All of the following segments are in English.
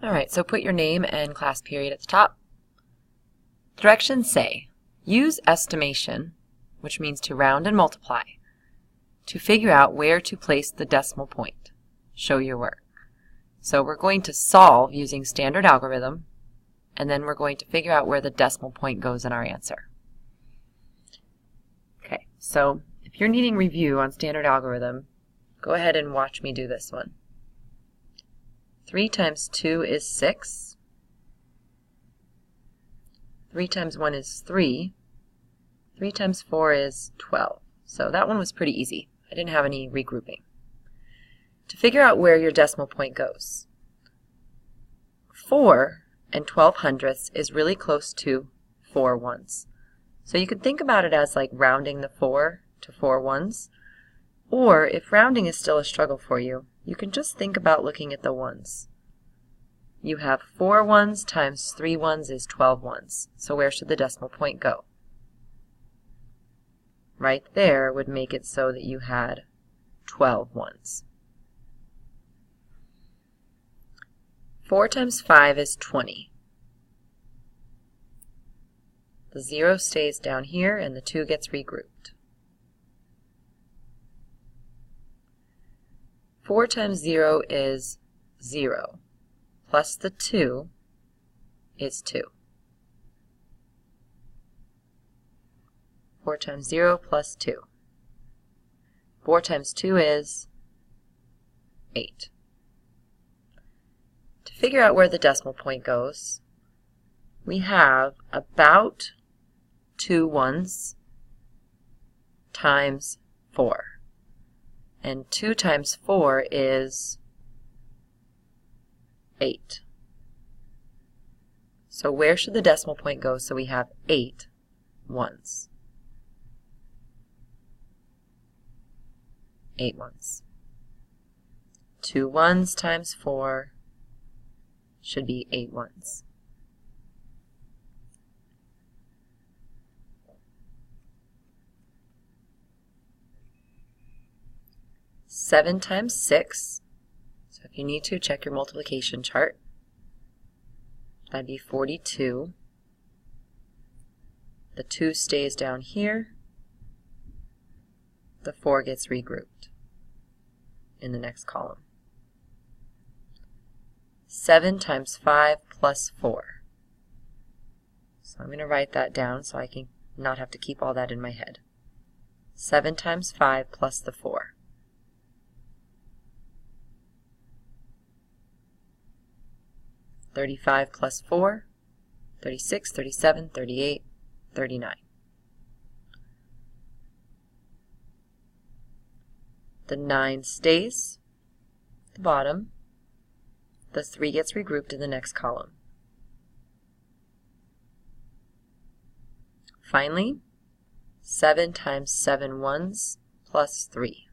Alright, so put your name and class period at the top. Directions say, use estimation, which means to round and multiply, to figure out where to place the decimal point. Show your work. So we're going to solve using standard algorithm, and then we're going to figure out where the decimal point goes in our answer. Okay, so if you're needing review on standard algorithm, go ahead and watch me do this one. 3 times 2 is 6. 3 times 1 is 3. 3 times 4 is 12. So that one was pretty easy. I didn't have any regrouping. To figure out where your decimal point goes, 4 and 12/100ths is really close to 4 ones. So you could think about it as like rounding the 4 to 4 ones. Or if rounding is still a struggle for you, you can just think about looking at the ones. You have 4 ones times 3 ones is 12 ones. So where should the decimal point go? Right there would make it so that you had 12 ones. 4 times 5 is 20. The 0 stays down here and the 2 gets regrouped. 4 times 0 is 0, plus the 2 is 2. 4 times 0 plus 2. 4 times 2 is 8. To figure out where the decimal point goes, we have about 2 ones times 4. And 2 times 4 is 8. So where should the decimal point go so we have 8 ones? 8 ones. 2 ones times 4 should be 8 ones. Seven times 6, so if you need to, check your multiplication chart. That'd be 42. The 2 stays down here. The 4 gets regrouped in the next column. 7 times 5 plus 4. So I'm going to write that down so I can not have to keep all that in my head. 7 times 5 plus the 4. 35 plus 4, 36, 37, 38, 39. The 9 stays at the bottom. The 3 gets regrouped in the next column. Finally, 7 times 7 ones plus 3.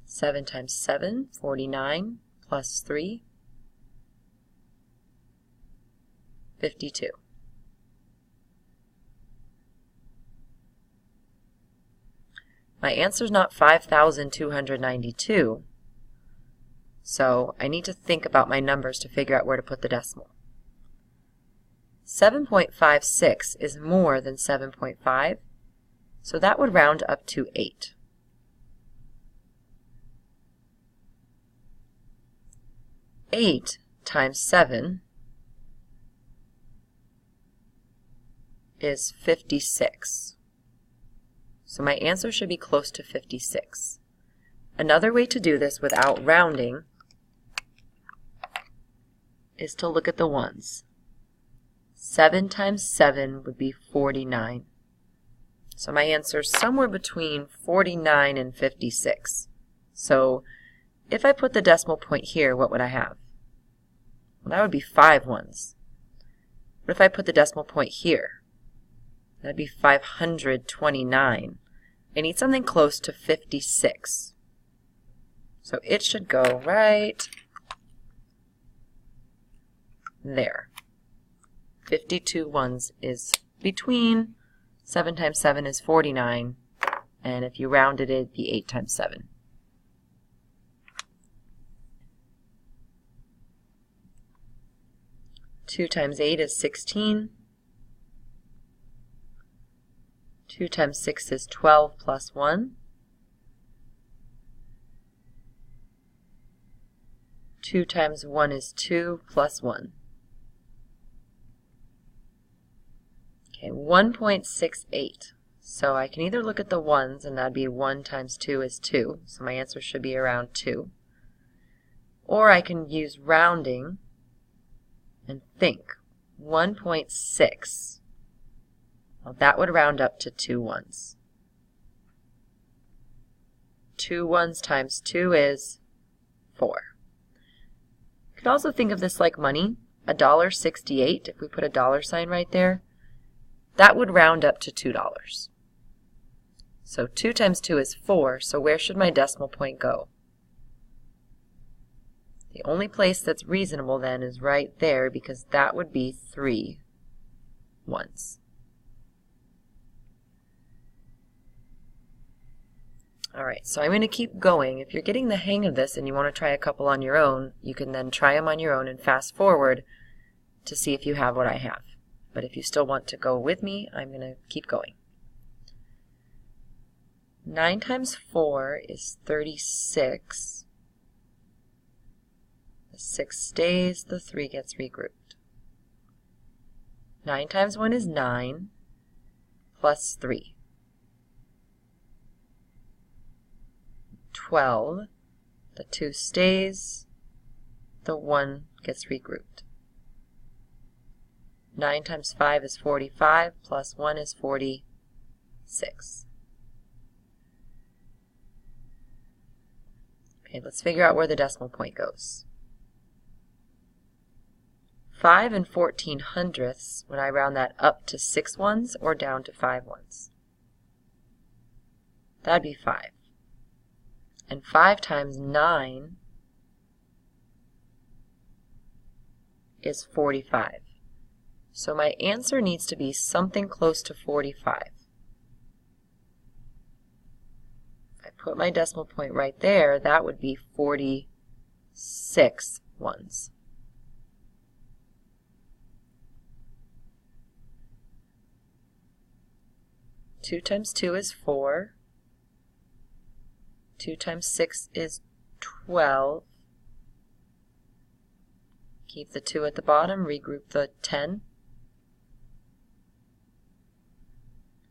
7 times 7, 49, plus 3, 52. My answer is not 5,292, so I need to think about my numbers to figure out where to put the decimal. 7.56 is more than 7.5, so that would round up to 8. 8 times 7 is 56. So my answer should be close to 56. Another way to do this without rounding is to look at the ones. 7 times 7 would be 49. So my answer is somewhere between 49 and 56. So if I put the decimal point here, what would I have? Well, that would be 5 ones. What if I put the decimal point here? That'd be 529. I need something close to 56. So it should go right there. 52 ones is between 7 times 7 is 49, and if you rounded it, it'd be 8 times 7. Two times 8 is 16. 2 times 6 is 12 plus 1. 2 times 1 is 2 plus 1. Okay, 1.68. So I can either look at the ones, and that'd be 1 times 2 is 2. So my answer should be around 2. Or I can use rounding and think. 1.6. Well, that would round up to 2 ones. 2 ones times 2 is 4. You could also think of this like money. $1.68, if we put a dollar sign right there, that would round up to $2. So 2 times 2 is 4, so where should my decimal point go? The only place that's reasonable then is right there, because that would be 3 ones. Alright, so I'm going to keep going. If you're getting the hang of this and you want to try a couple on your own, you can then try them on your own and fast forward to see if you have what I have. But if you still want to go with me, I'm going to keep going. 9 times 4 is 36. The 6 stays, the 3 gets regrouped. 9 times 1 is 9, plus 3. 12, the 2 stays, the 1 gets regrouped. 9 times 5 is 45, plus 1 is 46. Okay, let's figure out where the decimal point goes. 5 and 14/100ths, when I round that up to 6 ones or down to 5 ones? That'd be 5. And 5 times 9 is 45. So my answer needs to be something close to 45. If I put my decimal point right there, that would be 46 ones. Two times 2 is 4. 2 times 6 is 12. Keep the 2 at the bottom, regroup the 10.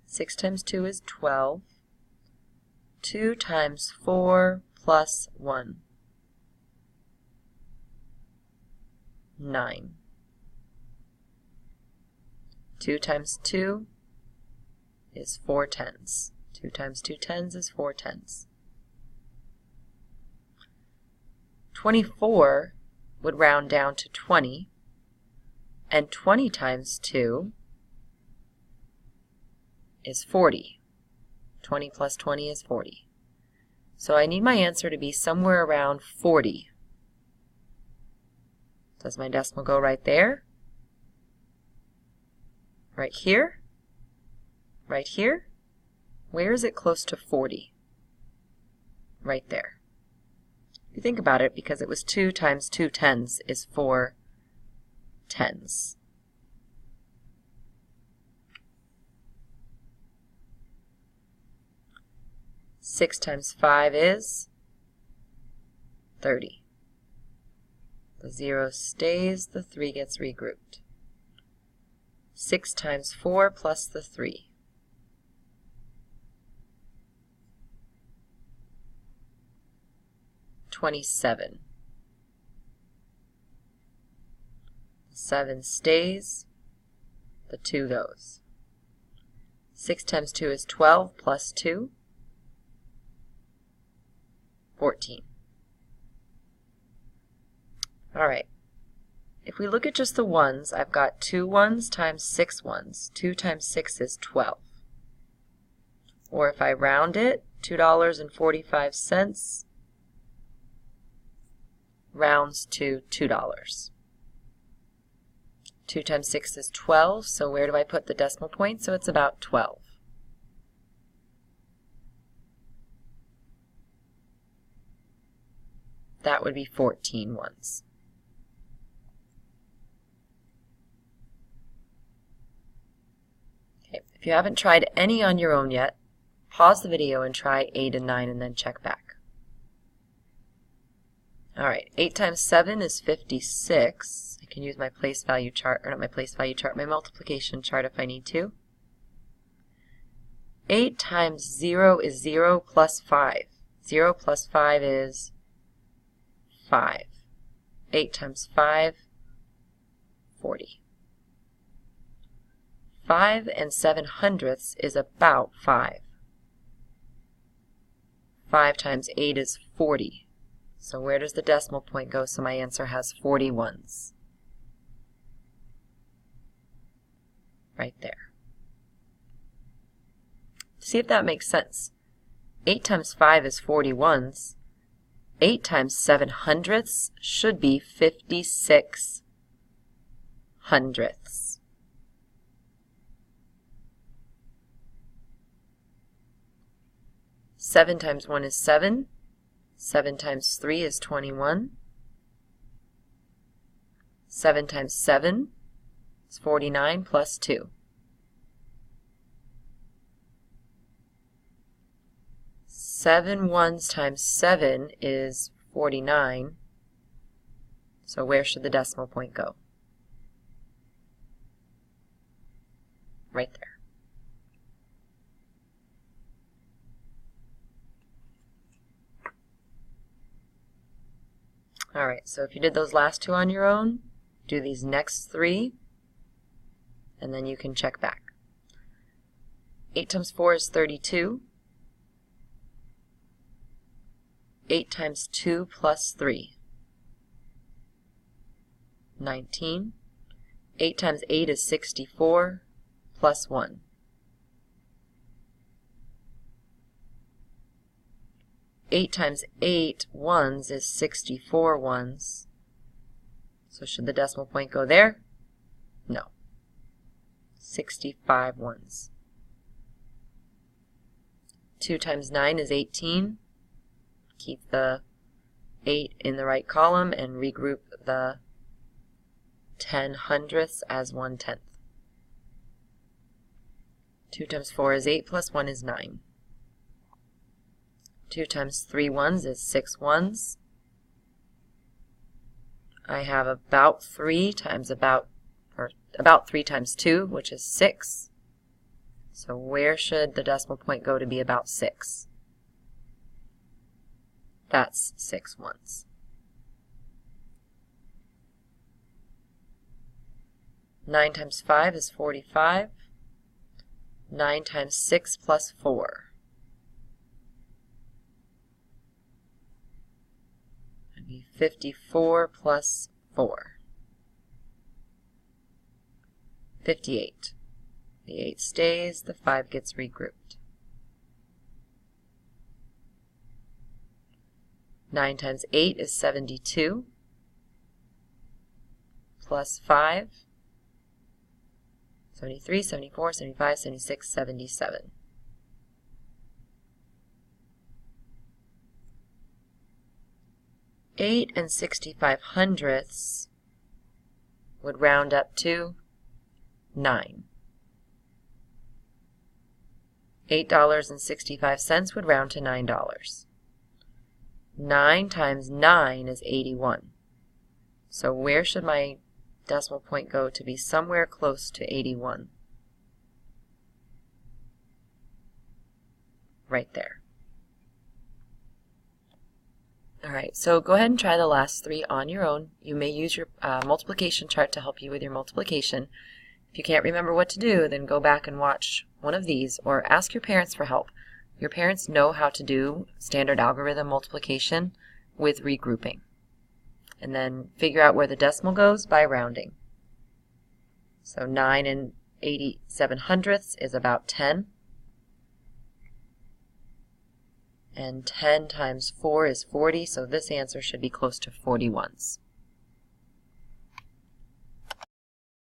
6 times 2 is 12. 2 times 4 plus 1. 9. 2 times 2 is 4 tens. 2 times 2 tens is 4 tens. 24 would round down to 20, and 20 times 2 is 40. 20 plus 20 is 40. So I need my answer to be somewhere around 40. Does my decimal go right there? Right here? Right here? Where is it close to 40? Right there. If you think about it, because it was 2 times 2 tens is 4 tens. Six times 5 is 30. The 0 stays, the 3 gets regrouped. 6 times 4 plus the 3. 27. The 7 stays, the 2 goes. 6 times 2 is 12 plus 2, 14. Alright, if we look at just the ones, I've got 2 ones times 6 ones. 2 times 6 is 12. Or if I round it, $2.45 rounds to $2. 2 times 6 is 12, so where do I put the decimal point? So it's about 12. that would be 14 ones. Okay, if you haven't tried any on your own yet, pause the video and try 8 and 9 and then check back. Alright, 8 times 7 is 56. I can use my place value chart, or not my place value chart, my multiplication chart if I need to. 8 times 0 is 0 plus 5. 0 plus 5 is 5. 8 times 5, 40. 5 and 7/100ths is about 5. 5 times 8 is 40. So where does the decimal point go? So my answer has 40 ones. Right there. See if that makes sense. 8 times 5 is 40 ones. 8 times 7/100ths should be 56 hundredths. Seven times 1 is 7. 7 times 3 is 21. 7 times 7 is 49 plus 2. 7 ones times 7 is 49. So where should the decimal point go? Right there. Alright, so if you did those last two on your own, do these next three, and then you can check back. 8 times 4 is 32. 8 times 2 plus 3, 19. 8 times 8 is 64, plus 1. 8 times 8 ones is 64 ones. So should the decimal point go there? No. 65 ones. 2 times 9 is 18. Keep the 8 in the right column and regroup the 10/100ths as 1/10. 2 times 4 is 8 plus 1 is 9. 2 times 3 ones is 6 ones. I have about 3 times about 3 times 2, which is 6. So where should the decimal point go to be about 6? That's 6 ones. 9 times 5 is 45. 9 times 6 plus 4. That'd be 54 plus 4. 58. The 8 stays, the 5 gets regrouped. 9 times 8 is 72, plus 5, 73, 74, 75, 76, 77. 8 and 65/100ths would round up to 9. $8.65 would round to $9. 9 times 9 is 81. So where should my decimal point go to be somewhere close to 81? Right there. Alright, so go ahead and try the last 3 on your own. You may use your multiplication chart to help you with your multiplication. If you can't remember what to do, then go back and watch one of these or ask your parents for help. Your parents know how to do standard algorithm multiplication with regrouping. And then figure out where the decimal goes by rounding. So 9 and 87/100ths is about 10. And 10 times 4 is 40, so this answer should be close to 40 ones.